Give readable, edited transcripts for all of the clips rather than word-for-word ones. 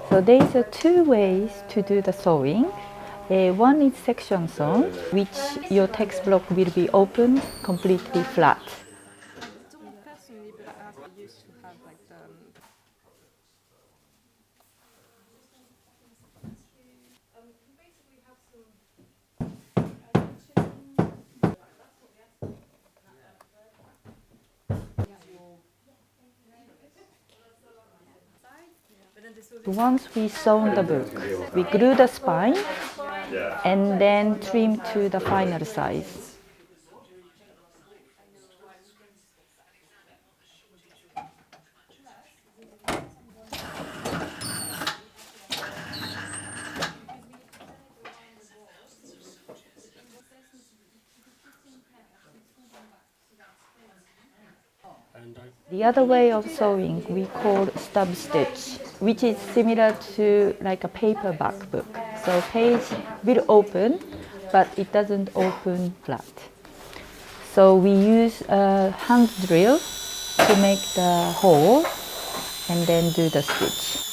So there are two ways to do the sewing. One is section sewn, which your text block will be open, completely flat. Once we sewn the book, we glue the spine and then trim to the final size. The other way of sewing we call stub stitch, which is similar to like a paperback book. So page will open, but it doesn't open flat. So we use a hand drill to make the hole and then do the stitch.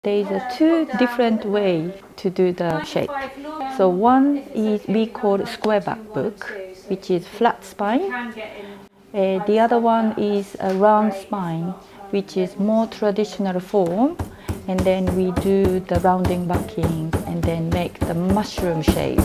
There are two different ways to do the shape. So one is we call square back book, which is flat spine. The other one is a round spine, which is more traditional form. And then we do the rounding backing and then make the mushroom shape.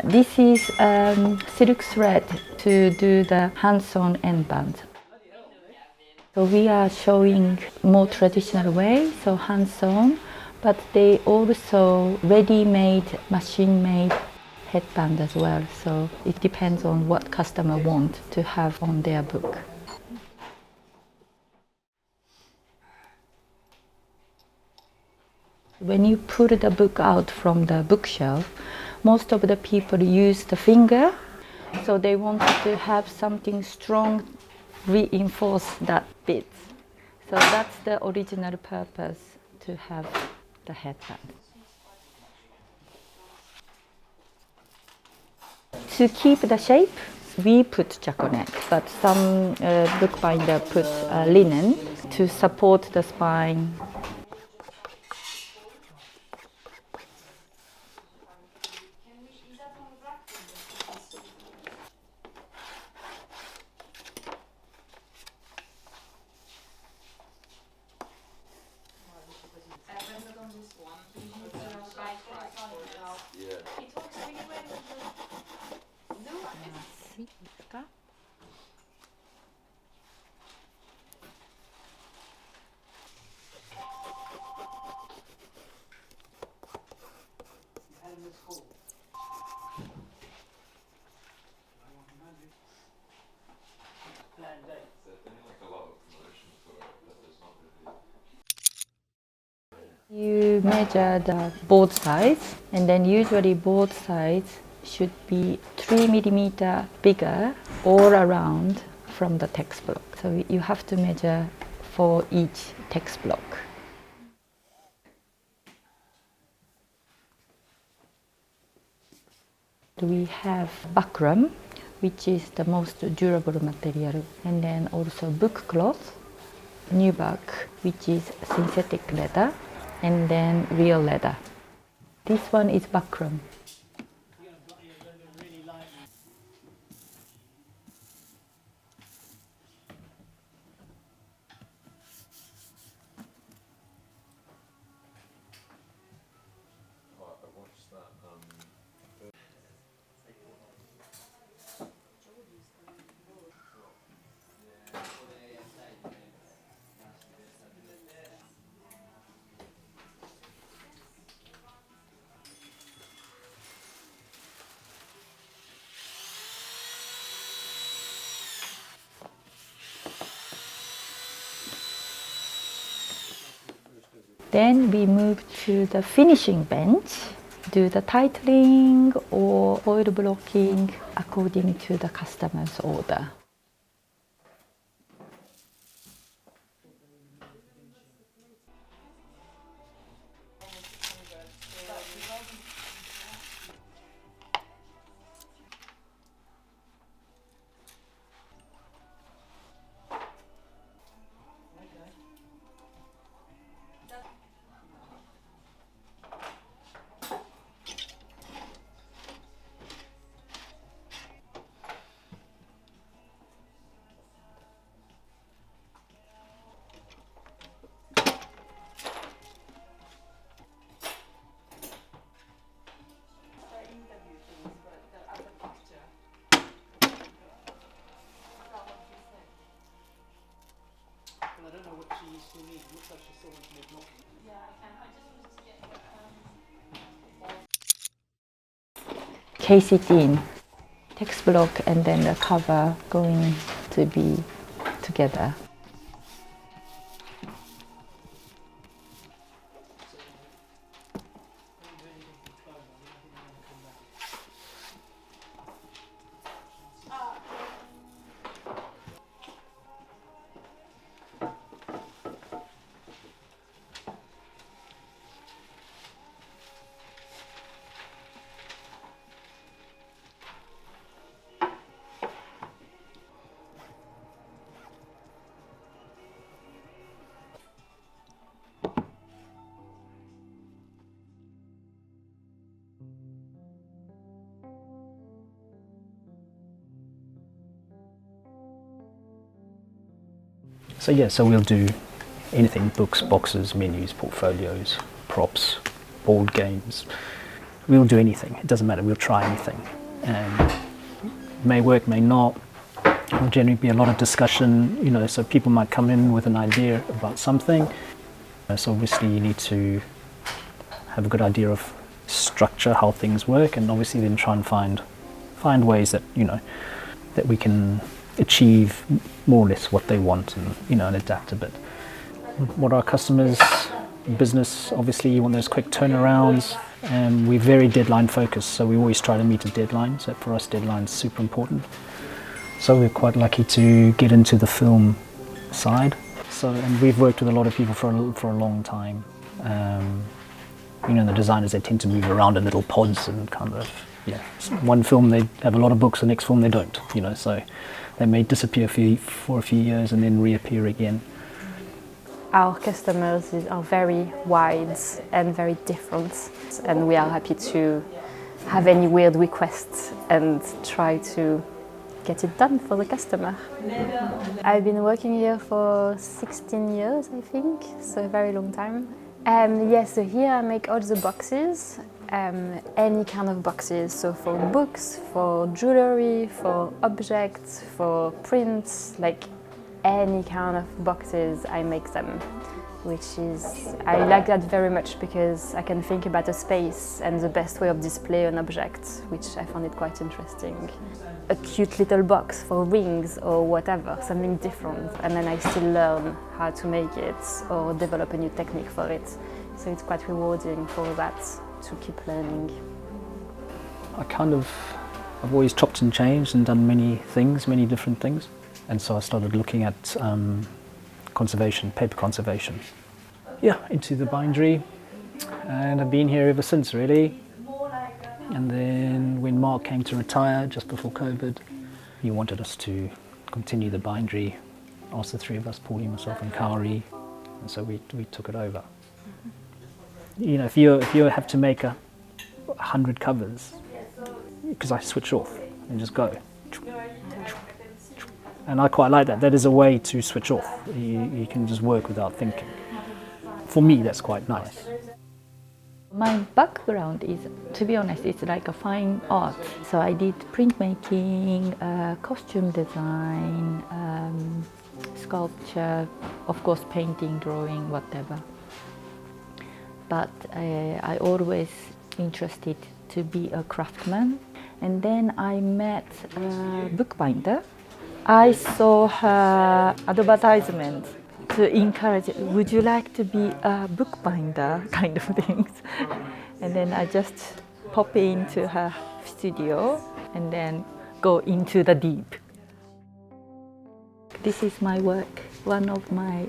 This is silk thread to do the hand-sewn endbands. So we are showing more traditional way, so hand-sewn, but they also ready-made, machine-made headband as well. So it depends on what customer want to have on their book. When you pull the book out from the bookshelf, most of the people use the finger, so they wanted to have something strong, reinforce that bit. So that's the original purpose to have the headband. To keep the shape, we put jaconet, but some bookbinder put linen to support the spine. You measure the board size, and then usually board size should be 3 millimeter bigger all around from the text block. So you have to measure for each text block. We have buckram, which is the most durable material. And then also book cloth, nubuck, which is synthetic leather, and then real leather. This one is buckram. Then we move to the finishing bench, do the titling or foil blocking according to the customer's order. I don't know what she used to need. Looks like she still wants to make blocking. Yeah, I can. I just wanted to get case it in, text block, and then the cover going to be together. So we'll do anything: books, boxes, menus, portfolios, props, board games. We'll do anything. It doesn't matter. We'll try anything. And may work, may not. There'll generally be a lot of discussion, so people might come in with an idea about something. So obviously you need to have a good idea of structure, how things work, and obviously then try and find ways that, that we can achieve more or less what they want, and and adapt a bit. What our customers' business, obviously you want those quick turnarounds, and we're very deadline focused, so we always try to meet a deadline. So for us, deadline's super important. So we're quite lucky to get into the film side. And we've worked with a lot of people for a long time. The designers, they tend to move around in little pods and kind of, one film they have a lot of books, the next film they don't, so they may disappear for a few years and then reappear again. Our customers are very wide and very different, and we are happy to have any weird requests and try to get it done for the customer. I've been working here for 16 years, I think, so a very long time. Yes, so here I make all the boxes, any kind of boxes, so for books, for jewellery, for objects, for prints, like any kind of boxes I make them, I like that very much because I can think about a space and the best way of display an object, which I found it quite interesting. A cute little box for rings or whatever, something different, and then I still learn how to make it or develop a new technique for it. So it's quite rewarding for that, to keep learning. I've always chopped and changed and done many different things. And so I started looking at conservation, paper conservation. Into the bindery, and I've been here ever since, really. And then when Mark came to retire just before COVID, he wanted us to continue the bindery, asked the three of us, Pauline, myself and Kari, and so we took it over. You know, if you have to make 100 covers, because I switch off and just go. And I quite like that. That is a way to switch off. You can just work without thinking. For me, that's quite nice. My background is, to be honest, it's like a fine art. So I did printmaking, costume design, sculpture, of course painting, drawing, whatever. But I always interested to be a craftsman. And then I met a bookbinder. I saw her advertisement to encourage, would you like to be a bookbinder, kind of things. And then I just pop into her studio and then go into the deep. This is my work, one of my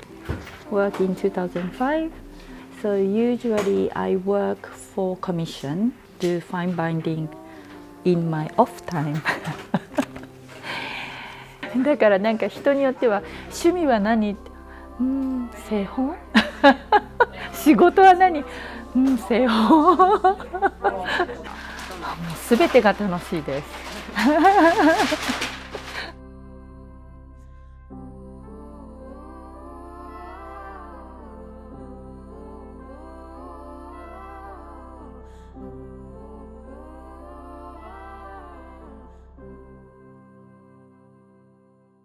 work in 2005. So usually I work for commission, do fine binding in my off time. だからなんか人によっては趣味は何？製本？仕事は何？製本。もうすべてが楽しいです。